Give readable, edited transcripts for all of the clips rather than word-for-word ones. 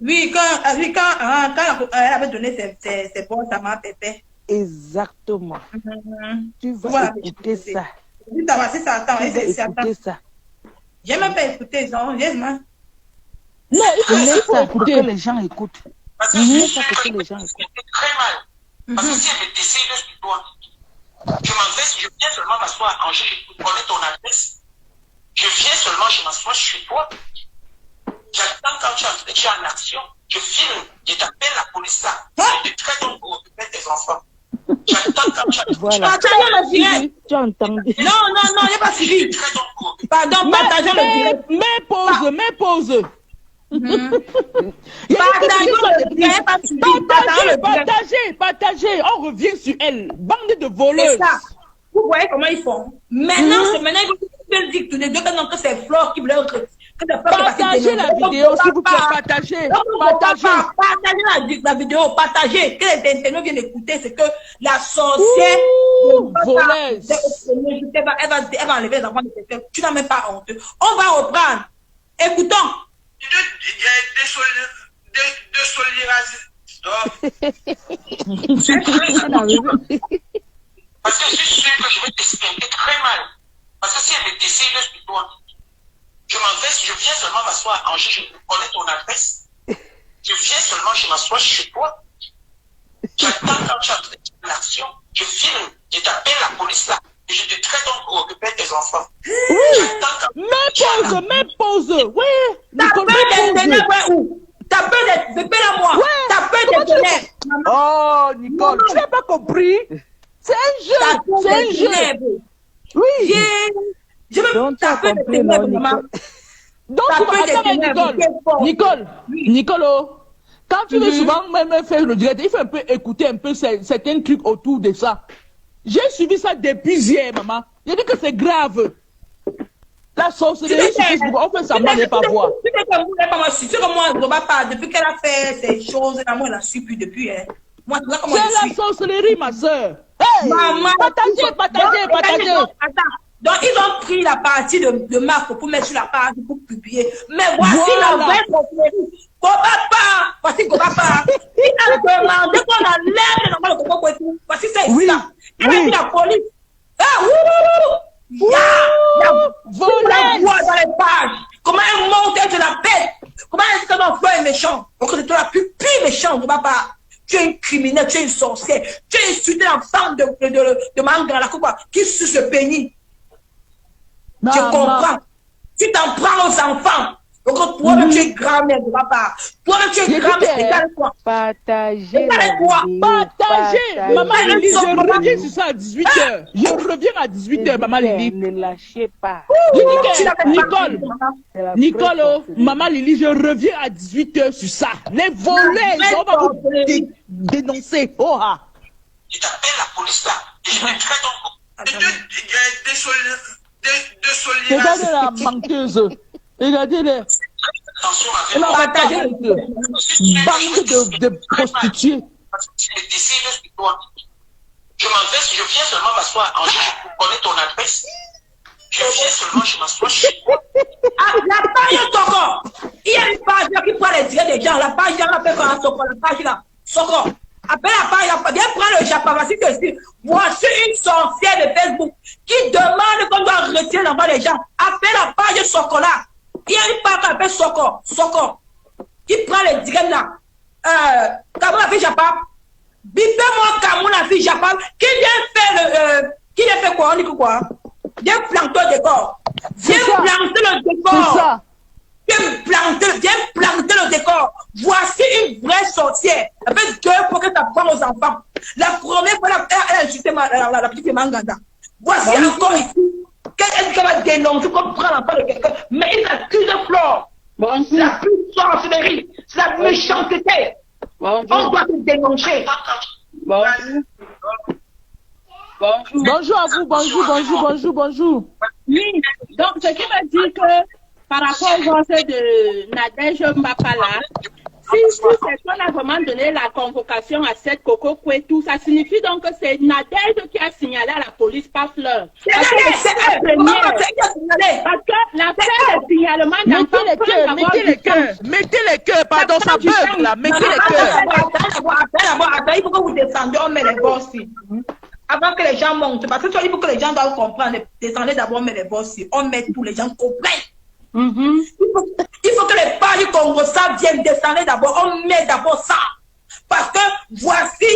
Oui, quand elle avait donné ses bons à ma pépé. Exactement. Tu vas Voilà, écouter ça. Ça va, si ça attend, Tu vas écouter ça. J'ai même pas écouté, non, j'ai même. Non, il faut ça pour que les gens écoutent. Parce que je sais Pour que que les gens écoutent. c'était très mal. Parce que si elle me décide sur toi, je m'adresse, je viens seulement m'asseoir à Angers, je connais ton adresse. Je viens seulement, je m'assois chez toi. J'attends quand tu es en action. Je filme, je t'appelle la police là. Je te traite pour occuper tes enfants. J'attends quand tu as Voilà. Partagez le direct. Tu as entendu. Non, il n'y a pas suivi. Pardon, partagez le direct. Mets pause. Partagez. On revient sur elle. Bande de voleuses. Vous voyez comment ils font. Maintenant, c'est maintenant ils veulent dire tous les deux que c'est Flore qui veut partagez la vidéo, s'il vous plaît, partagez. Partagez la vidéo, partagez. Que les internautes viennent écouter, c'est que la sorcière voleuse. Elle va enlever les enfants de quelqu'un. Tu n'as même pas honte. On va reprendre. Écoutons. Parce que je suis sûr que je vais t'expliquer très mal. Parce que si elle me décide sur toi, je m'adresse, je viens seulement m'asseoir à Angers, je connais ton adresse. Je viens seulement, je m'assois chez toi. J'attends quand tu as l'action, je filme, je t'appelle la police là, et je te traite donc pour occuper tes enfants. Mets pause. Oui. T'as peur des ténèbres où? T'as peur des bébés à moi? T'as peur des ténèbres? Oh, Nicole, tu n'as pas compris? C'est un jeu. Oui. Je veux taper des ténèbres, maman. Donc, Nicole, quand tu veux souvent même faire le direct, il faut un peu écouter un peu certains trucs autour de ça. J'ai suivi ça depuis hier, maman. J'ai dit que c'est grave. La sorcellerie sur Facebook, on fait semblant de ne pas voir. C'est que moi, je ne vais pas. Depuis qu'elle a fait ces choses, moi, je la suis plus depuis. Moi, c'est la sorcellerie, ma soeur. Hey, maman, partagez. Donc, ils ont pris la partie de Marc pour mettre sur la page pour publier. Mais voici la vraie sorcellerie. Voici Gobapa. Il a demandé qu'on enlève les enfants de Coco. Voici ça ici. Il a dit la police. Il y a la voix dans les pages. Comment elle monte, elle te la pète. Comment elle dit que ton frère est méchant. Donc, c'est toi la plus méchante, Gobapa. Tu es une criminelle, tu es une sorcière. Tu as insulté l'enfant de Manga, la coupe, qui suce le pénis. Je comprends. Tu t'en prends aux enfants. Donc, toi-même, tu es grand-mère de papa. Toi-même, tu es grand-mère. Regarde-toi. Partagez. Maman Lily, je reviens sur ça à 18h. Je reviens à 18h, maman Lily. Ne lâchez pas. Nicole, maman Lily, je reviens à 18h sur ça. Les volets, on va vous dénoncer. Oh, ah. Je t'appelle la police là. Et je me traite Regardez la menteuse. Regardez-les. Elle a partagé bande de prostituées. Je m'adresse, je viens seulement m'asseoir à Angers, je connais ton adresse. Je viens seulement, je m'assois chez toi. La page Soko. Il y a une page là qui prend les directs des gens. La page là, la page là. Soko. Après la page, viens prendre le Japon. Voici une sorcière de Facebook qui demande qu'on doit retirer l'enfant des gens. Après la page Soko là. Il y a une page qui appelle Soko. Qui prend les directs là. Comment la fille Japon? Bipez-moi Cameroun la fille Japon. Qui vient faire quoi? On dit quoi? Viens planter le décor. Viens planter le décor. Viens planter le décor. Voici une vraie sorcière. Avec 2 fois que tu apprends aux enfants. La première fois, elle a insulté la petite Manganda. Voici encore ici. Qu'elle va dénoncer qu'on prend l'enfant de quelqu'un. Mais il accuse Flore. C'est la plus sorcellerie. C'est la méchanceté. On doit te dénoncer. Bonjour à vous, bonjour. Oui, donc ce qui veut dire que par rapport au conseil de Nadège Mbapala, si quelqu'un a vraiment donné la convocation à cette Coco Kouetou, ça signifie donc que c'est Nadège qui a signalé à la police, pas Fleur. Parce que l'affaire de signalement mettez les cœurs, pardon, ça bug là, mettez les cœurs. D'abord, il faut que vous descendiez, on met les voix aussi. Avant que les gens montent, parce que il faut que les gens doivent comprendre. Descendez d'abord, on met les voix aussi. On met tous les gens comprennent. Il faut que les pages du Congo ça viennent descendre d'abord. On met d'abord ça. Parce que voici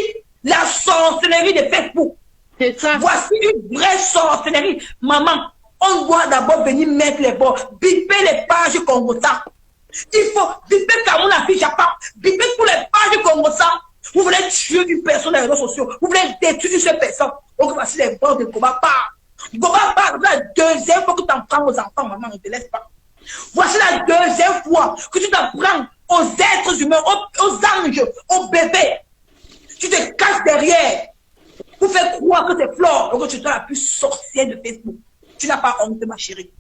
la sorcellerie de Facebook. C'est ça. Voici une vraie sorcellerie. Maman, on doit d'abord venir mettre les bords. Biper les pages du Congo ça. Il faut biper Kamuna Fijapa. Biper tous les pages du Congo ça. Vous voulez tuer une personne dans les réseaux sociaux. Vous voulez détruire cette personne. Donc voici les bords de Gobapa. Gobapa, c'est la deuxième fois que tu en prends aux enfants, maman, on ne te laisse pas. Voici la deuxième fois que tu t'en prends aux êtres humains, aux anges, aux bébés. Tu te caches derrière pour faire croire que c'est Flore, donc tu es la plus sorcière de Facebook. Tu n'as pas honte, ma chérie.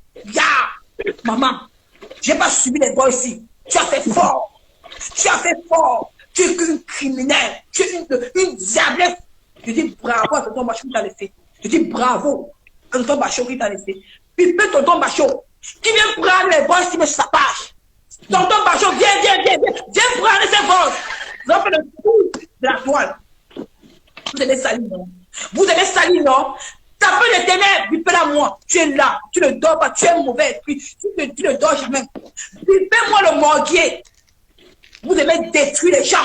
Maman, je n'ai pas subi les voix ici. Tu as fait fort. Tu as fait fort. Tu es qu'une criminelle. Tu es une diablesse. Je dis bravo à tonton Bachot qui t'a laissé. Je dis bravo à tonton Bachot qui t'a laissé. Puis tonton Bachot qui vient prendre les voix qui met sur sa page. Tonton Bachot, viens prendre ces voix. Vous avez fait le coup de la toile. Vous allez salir, non? Vous allez salir, non? Tapez les ténèbres, bipez-la moi. Tu es là, tu ne dors pas, tu es mauvais esprit. Tu ne dors jamais. Bipez-moi le morguier. Vous aimez détruire les gens.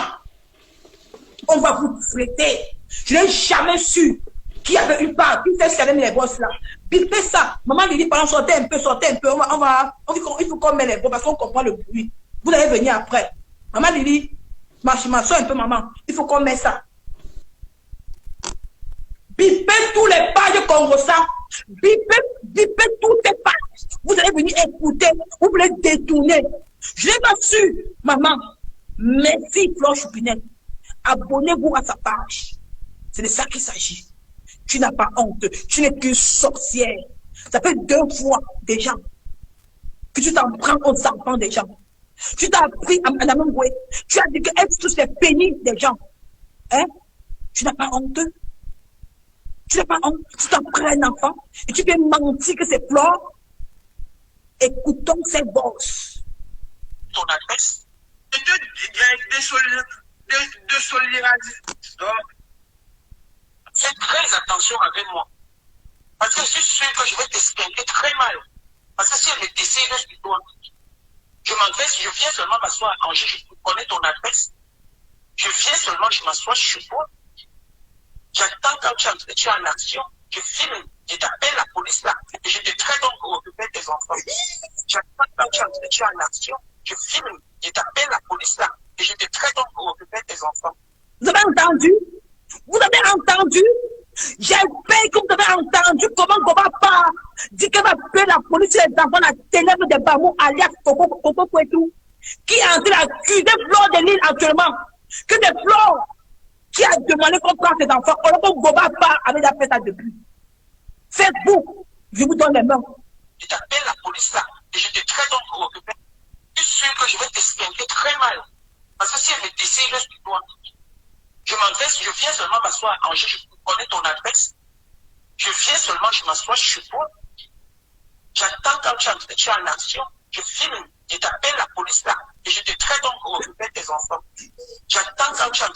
On va vous traiter. Je n'ai jamais su qui avait une part, qui fait ce qu'elle aime les bosses là. Bipez ça. Maman lui dit, pardon, sortez un peu. Il faut qu'on met les bosses parce qu'on comprend le bruit. Vous allez venir après. Maman lui dit, m'assois un peu, maman. Il faut qu'on mette ça. Bipez tous les pages Congo ça. Bipez toutes les pages. Vous allez venir écouter. Vous voulez détourner. Je n'ai pas su, maman. Merci, Flore Choupinette. Abonnez-vous à sa page. C'est de ça qu'il s'agit. Tu n'as pas honte. Tu n'es qu'une sorcière. Ça fait 2 fois déjà que tu t'en prends aux enfants des gens. Tu t'as pris à Madame Ngoué. Tu as dit qu'elle touche les pénis des gens. Hein? Tu n'as pas honte. Tu n'as pas honte. Tu t'en prends un enfant et tu peux mentir que c'est Flore. Écoutons ces bosses. Ton adresse de solidarité. Faites très attention avec moi. Parce que je suis sûr que je vais t'expliquer très mal. Parce que si elle me décide sur toi, je m'adresse, je viens seulement m'asseoir à Angers, je connais ton adresse. Je viens seulement, je m'assois chez toi. J'attends quand tu es en action. Je filme, je t'appelle la police là. Et je te traite donc pour occuper tes enfants. J'attends quand tu es en action. Je filme, je t'appelle la police là. Et je te traite donc pour occuper tes enfants. Vous avez entendu? Vous avez entendu? J'ai payé que vous avez entendu comment Gobapa dit qu'elle va payer la police et les enfants, la ténèbre des Bamou, alias Coco Kouetou, qui est en train d'accuser Flore de Lille actuellement. Que c'est Flore qui a demandé qu'on prenne ses enfants, alors que Gobapa avait déjà fait ça depuis. Facebook, je vous donne les mains. Je t'appelle la police là et je te traite donc pour occuper. Je suis sûr que je vais t'expliquer très mal. Parce que si elle me décide sur toi, je m'adresse, je viens seulement m'asseoir à Angers, je connais ton adresse. Je viens seulement, je m'assois chez toi. J'attends quand tu es en action. Je filme, je t'appelle la police là. Et je te traite donc pour occuper tes enfants. J'attends quand tu es en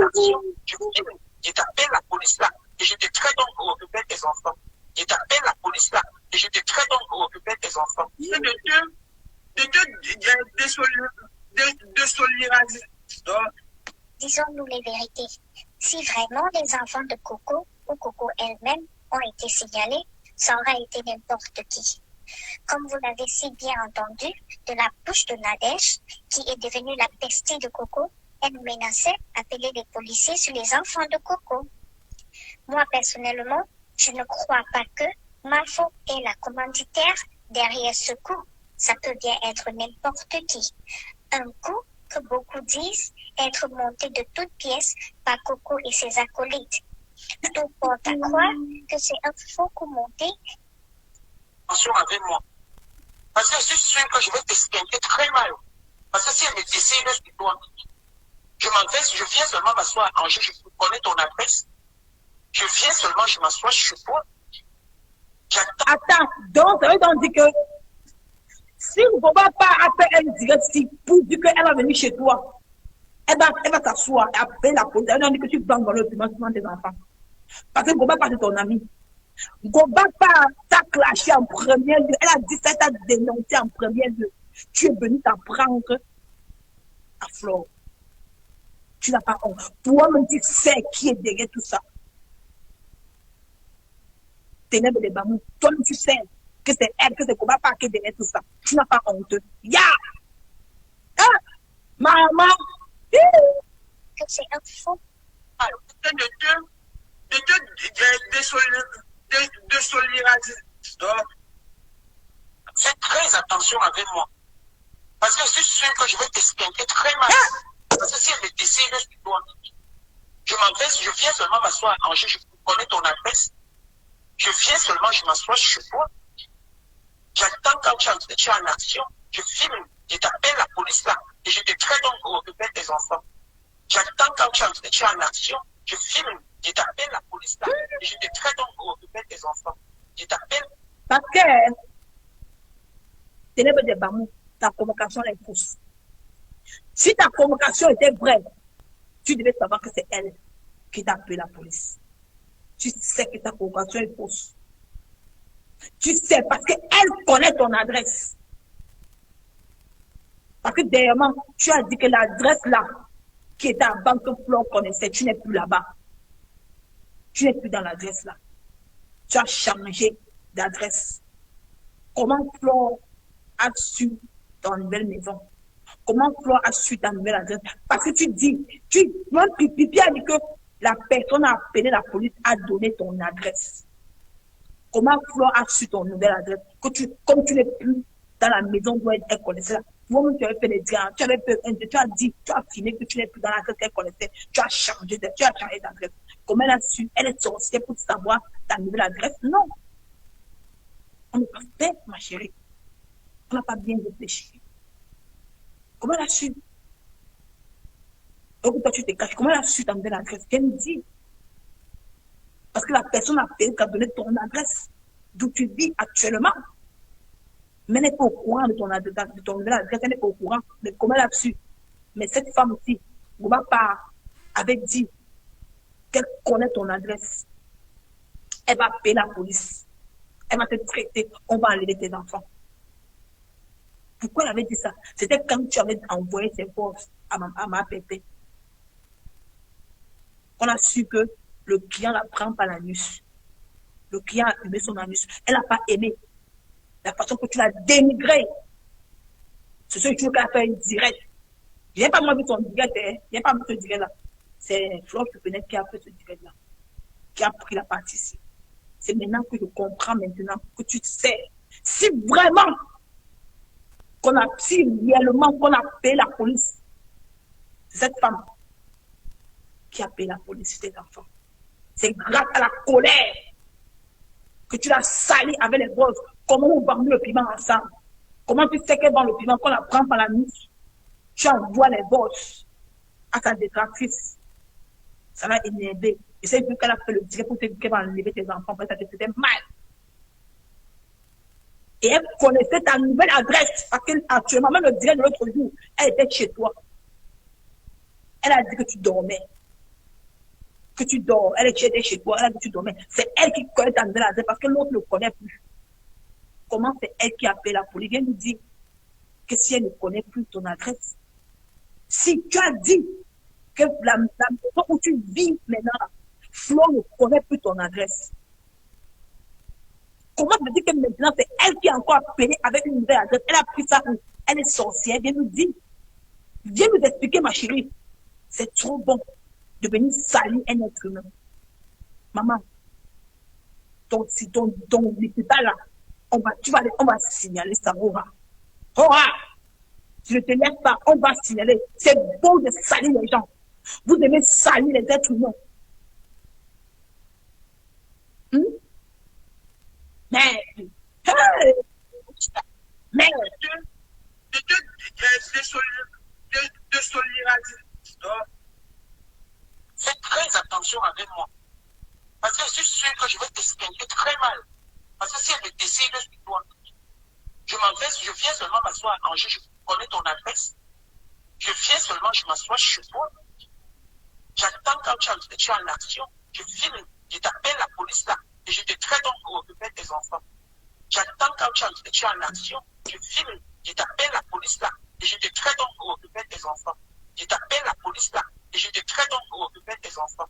action. Je filme, je t'appelle la police là. Et je te traite donc pour occuper tes enfants. Je t'appelle la police là. Et je te traite donc pour occuper tes enfants. De solidarité. Disons-nous les vérités. Si vraiment les enfants de Coco ou Coco elle-même ont été signalés, ça aura été n'importe qui. Comme vous l'avez si bien entendu, de la bouche de Nadège, qui est devenue la bestie de Coco, elle menaçait d'appeler les policiers sur les enfants de Coco. Moi, personnellement, je ne crois pas que Mafo est la commanditaire derrière ce coup. Ça peut bien être n'importe qui. Un coup que beaucoup disent être monté de toutes pièces par Coco et ses acolytes. Tout porte à croire que c'est un faux coup monté. Attention avec moi. Parce que je suis sûr que je vais t'expliquer très mal. Parce que si elle me décide sur toi, Je m'en vais, je viens seulement m'asseoir en jeu, je connais ton adresse. Je viens seulement, je m'assois chez toi. J'attends. Attends, donc ça veut donc dire que si on ne va pas appeler elle direct pour dire qu'elle va venir chez toi, elle va s'asseoir et appeler la police. Elle va dire que tu banques dans le financement des enfants. Parce que Goba pas c'est ton ami. Goba pas t'a clashé en premier lieu. Elle a dit ça, t'a dénoncé en premier lieu. Tu es venu t'apprendre à Flore. Tu n'as pas honte. Pour me dire c'est qui est derrière tout ça. Ténèbres de Bamou. Toi, tu sais que c'est elle, que c'est Goba pas qui est derrière tout ça. Tu n'as pas honte. Ya! Ah! Maman! Que c'est un faux. De solidarité. Fais très attention avec moi. Parce que je suis sûr que je vais t'esquinter très mal. Parce que si elle me décide sur toi, je m'en vais, je viens seulement m'asseoir en jeu, je connais ton adresse. Je viens seulement, je m'assois chez toi. J'attends quand tu es en action. Je filme, je t'appelle la police là. Et je te traite donc pour occuper tes enfants. J'attends quand tu es en action. Je filme, je t'appelle la police là. Et je te traite donc pour occuper tes enfants. Je t'appelle. Parce que Ténèbres de Bamou, ta convocation est fausse. Si ta convocation était vraie, tu devais savoir que c'est elle qui t'a appelé la police. Tu sais que ta convocation est fausse. Tu sais parce qu'elle connaît ton adresse. Parce que dernièrement, tu as dit que l'adresse là, qui était à Banque Flore connaissait, tu n'es plus là-bas. Tu n'es plus dans l'adresse là. Tu as changé d'adresse. Comment Flore a su ta nouvelle maison? Comment Flore a su ta nouvelle adresse? Parce que tu dis, même Pipi a dit que la personne a appelé la police, a donné ton adresse. Comment Flore a su ton nouvelle adresse? Comme tu n'es plus dans la maison où elle connaissait là. Toi-même, tu avais fait les diamants, tu as dit, tu as affirmé que tu n'es plus dans l'adresse qu'elle connaissait, tu as changé d'adresse. Comment elle a su? Elle est sorcière pour savoir ta nouvelle adresse? Non. On n'est pas fait, ma chérie. On n'a pas bien réfléchi. Comment elle a su? Donc, toi, tu te caches. Comment elle a su ta nouvelle adresse? Qu'elle me dit? Parce que la personne a fait qu'à donner ton adresse d'où tu vis actuellement. Mais elle n'est pas au courant de ton nouvelle adresse, elle n'est pas au courant. Mais comment elle a su? Mais cette femme aussi, Goba avait dit qu'elle connaît ton adresse. Elle va appeler la police. Elle va te traiter. On va enlever tes enfants. Pourquoi elle avait dit ça? C'était quand tu avais envoyé tes forces à ma pépé. On a su que le client la prend par l'anus. Le client a aimé son anus. Elle n'a pas aimé la façon que tu l'as dénigré. C'est ce que tu as fait direct. Je n'ai pas moi vu ton direct, hein. Je n'ai pas vu ce direct là. C'est Flore Choupenette qui a fait ce direct là. Qui a pris la partie ici. C'est maintenant que je comprends maintenant que tu sais. Si vraiment si réellement qu'on a payé la police, c'est cette femme qui a payé la police sur tes enfants. C'est grâce à la colère que tu l'as sali avec les bosses. Comment on va le piment ensemble? Comment tu sais qu'elle vend le piment, qu'on la prend par la nuit? Tu envoies les bosses à sa détractrice. Ça l'a énervé. Et c'est vu qu'elle a fait le direct pour te dire qu'elle va enlever tes enfants parce que ça te faisait mal. Et elle connaissait ta nouvelle adresse. Parce qu'actuellement, même le direct de l'autre jour, elle était chez toi. Elle a dit que tu dormais. Que tu dors. Elle était chez toi. Elle a dit que tu dormais. C'est elle qui connaît ta nouvelle adresse parce que l'autre ne le connaît plus. Comment c'est elle qui appelle la police? Elle nous dit que si elle ne connaît plus ton adresse, si tu as dit que la maison où tu vis maintenant, Flore ne connaît plus ton adresse. Comment me dire que maintenant c'est elle qui a encore appelé avec une nouvelle adresse? Elle a pris ça où? Elle est sorcière. Viens nous dire. Viens nous expliquer, ma chérie. C'est trop bon de venir salir un être humain. Maman, ton hôpital là, on va signaler ça. Je ne te laisse pas, on va signaler. C'est bon de salir les gens. Vous devez salir les êtres humains. Mais De solidarité. relation avec moi. Parce que je suis sûr que je vais t'expliquer très mal. Parce que si elle me décide sur toi, je viens seulement m'asseoir à Angers, je connais ton adresse. Je viens seulement, je m'assois chez toi. J'attends quand tu es en action. Je t'appelle la police là et je te traite donc pour occuper tes enfants. J'attends quand tu es en action. Je t'appelle la police là et je te traite donc pour occuper tes enfants. Je t'appelle la police là et je te traite donc pour occuper tes enfants.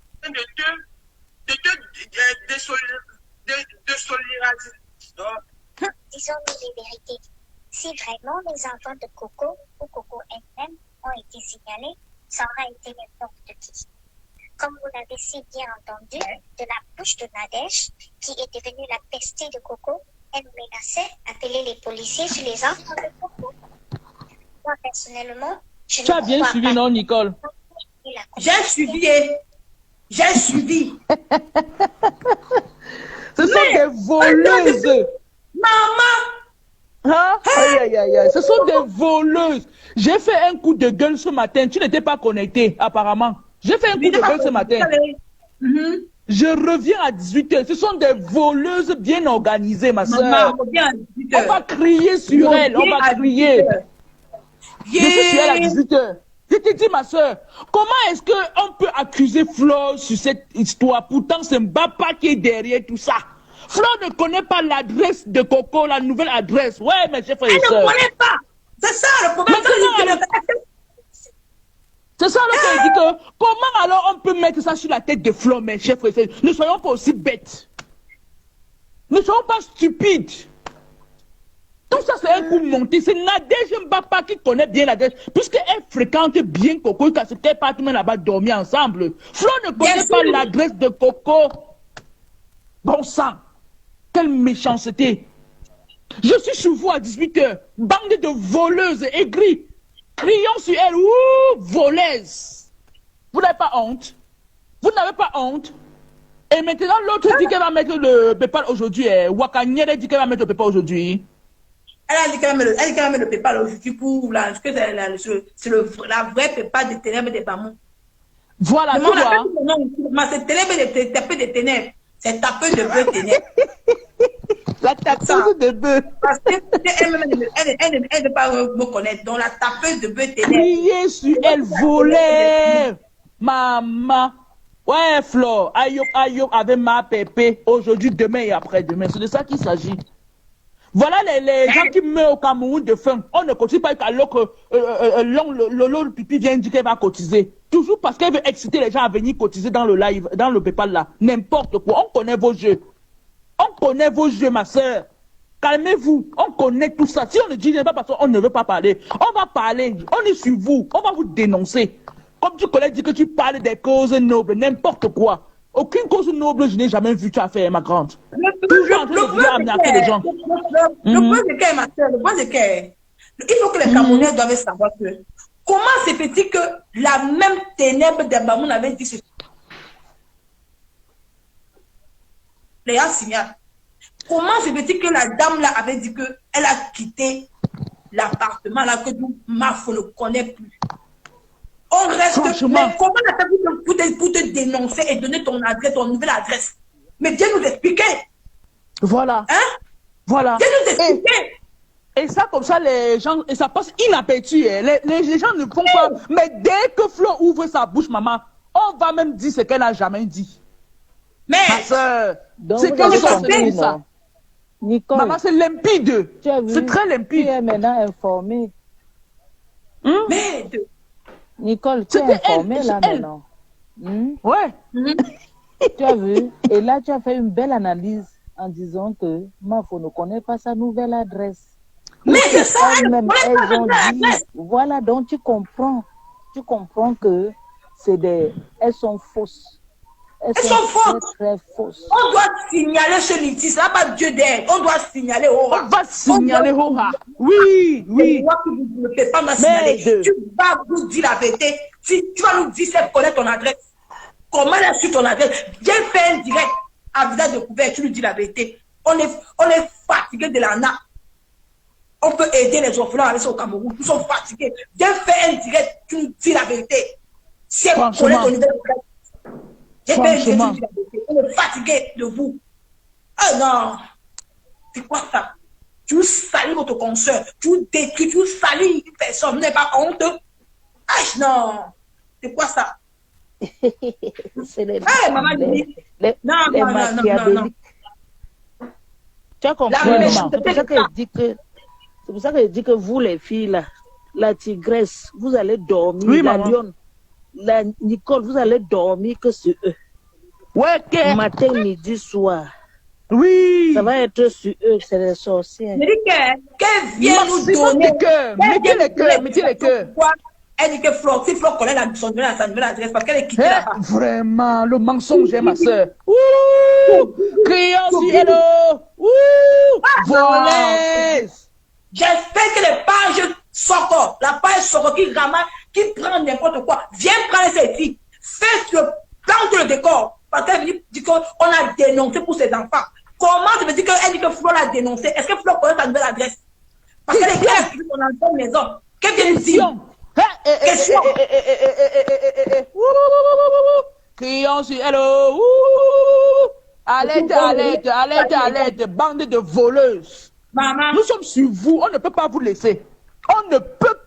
Disons-nous les vérités. Si vraiment les enfants de Coco ou Coco elle-même ont été signalés, ça aura été n'importe qui. Comme vous l'avez si bien entendu, de la bouche de Nadège, qui est devenue la bestie de Coco, elle menaçait d'appeler les policiers sur les enfants de Coco. Moi, personnellement, je ne Tu as bien crois suivi, pas. non, Nicole? J'ai suivi, j'ai suivi. Ce sont des voleuses. Maman, Hein? Aïe, aïe, aïe, aïe. Ce sont des voleuses. J'ai fait un coup de gueule ce matin. Tu n'étais pas connecté, apparemment. J'ai fait un coup de gueule ce matin. Je reviens à 18h. Ce sont des voleuses bien organisées, ma soeur. Maman, reviens à On va crier sur elles. On va crier. Je suis sur elle à 18h. Je te dis, ma soeur, comment est-ce qu'on peut accuser Flo sur cette histoire? Pourtant, c'est Mbapa qui est derrière tout ça. Flo ne connaît pas l'adresse de Coco, la nouvelle adresse. Ouais, mes chers frères et Elle ne sœurs. connaît pas. C'est ça le problème. C'est ça le qu'elle dit que comment alors on peut mettre ça sur la tête de Flo, mes chers frères et sœurs? Ne soyons pas aussi bêtes. Ne soyons pas stupides. Tout ça, c'est un coup monté. C'est Nadège Mbapa qui connaît bien l'adresse. Puisqu'elle fréquente bien Coco, car c'était pas tout le monde là-bas dormir ensemble. Flo ne connaît pas l'adresse de Coco. Bon sang. Quelle méchanceté. Je suis sur vous à 18h. Bande de voleuses aigries. Crions sur elle. Ouh, voleuses. Vous n'avez pas honte? Vous n'avez pas honte? Et maintenant, l'autre dit qu'elle va mettre le PayPal aujourd'hui. Wakanyere dit qu'elle va mettre le PayPal aujourd'hui. Elle a dit qu'elle va mettre le PayPal aujourd'hui pour la vraie PayPal des ténèbres des Bamou. Voilà, tu vois. C'est ténèbres taper des ténèbres. C'est taper de bœuf ténèbres. La tapeuse de bœuf. Parce qu'elle ne veut pas me connaître. Donc la tapeuse de bœuf ténèbres. Crier sur elle, voler. Maman. Ouais, Flo. Ayo avec ma pépé. Aujourd'hui, demain et après-demain. C'est de ça qu'il s'agit. Voilà les gens qui meurent au Cameroun de faim. On ne cotise pas alors que Lolo Pipi vient dire qu'elle va cotiser. Toujours parce qu'elle veut exciter les gens à venir cotiser dans le live, dans le PayPal là. N'importe quoi. On connaît vos jeux. On connaît vos jeux, ma soeur. Calmez-vous. On connaît tout ça. Si on ne dit pas parce qu'on ne veut pas parler, on va parler. On est sur vous. On va vous dénoncer. Comme tu connais, dis que tu parles des causes nobles, n'importe quoi. Aucune cause noble, je n'ai jamais vu tu as fait, ma grande. Toujours en train de vouloir amener les gens. Le point de quai, ma soeur, le point de quai. Il faut que les Camerounais doivent savoir que comment c'est petit que la même ténèbre de Bamoun avait dit ce les gens signalent. Comment c'est petit que la dame là avait dit qu'elle a quitté l'appartement là que tout Mafo ne connaît plus. On reste. Mais comment la fait pour te dénoncer et donner ton adresse, ton nouvelle adresse? Mais Dieu nous expliquer. Voilà. Hein? Voilà. Dieu nous expliquer. Et ça, comme ça, les gens, et ça passe inaperçu. Hein. Les gens ne font pas. Mais dès que Flo ouvre sa bouche, maman, on va même dire ce qu'elle n'a jamais dit. Mais. Ma soeur, c'est qu'elle est ça. Nicole. Maman, c'est limpide. C'est très limpide. Tu es maintenant informée. Mais. Nicole, tu es informée là maintenant. Ouais. Tu as vu? Et là, tu as fait une belle analyse en disant que Mafo ne connaît pas sa nouvelle adresse. Mais c'est ça, elles ont dit. Voilà, donc tu comprends. Tu comprends que elles sont fausses. Elles sont fausses. Très fausses. On doit signaler ce litige. Ça n'a pas Dieu d'aide. On doit signaler Hora. On va signaler Hora. Oui, oui. Moi qui ne peux pas me signaler. Tu vas nous dire la vérité. Si tu vas nous dire c'est connaître ton adresse. Comment elle a su ton adresse? Viens faire un direct à visage découvert. Tu nous dis la vérité. On est fatigué de la nappe. On peut aider les orphelins à aller au Cameroun. Ils sont fatigués. Viens faire un direct. Tu nous dis la vérité. C'est connaître ton adresse. J'ai payé Franchement. Jésus, on est fatigué de vous. Ah non, c'est quoi ça? Tu salis votre consoeur, tu détruis, tu salis une personne, vous n'avez pas honte? Ah non, c'est quoi ça? C'est les, Hey, maman, les non, non, non, non, non, non. machiavéliques. Tu as compris, La maman? méchanceté C'est pour ça de qu'elle ça. dit que c'est pour ça qu'elle dit que vous les filles là, la tigresse, vous allez dormir, Oui, la maman. lionne, la Nicole, vous allez dormir que sur eux. Ouais, que... Matin, midi, soir. Oui. Ça va être sur eux, c'est les sorcières. Je dis qu'elle vient nous Maximum donner. de cœur. Mettez les cœurs, mettez les cœurs. Pourquoi? Elle dit que Flore, si Flore connaît sa nouvelle adresse, parce qu'elle est quittée Hein, là-bas. vraiment, le mensonge, hein, ma soeur. Ouh, criant sur hello. Ouh, voleuse. J'espère que les pages Soko, la page Soko qui ramasse, qui prend n'importe quoi, viens prendre ces filles, plante le décor. Parce qu'elle dit qu'on a dénoncé pour ses enfants. Comment tu me dis qu'elle dit que Flo l'a dénoncé? Est-ce que Flo connaît sa nouvelle adresse? Parce qu'elle est claire sur son ancienne maison. Qu'elle vient nous dire? Question. Criant sur hello. Ouh, alerte, alerte, alerte, alerte, bande de voleuses. Maman. Nous sommes sur vous, on ne peut pas vous laisser. On ne peut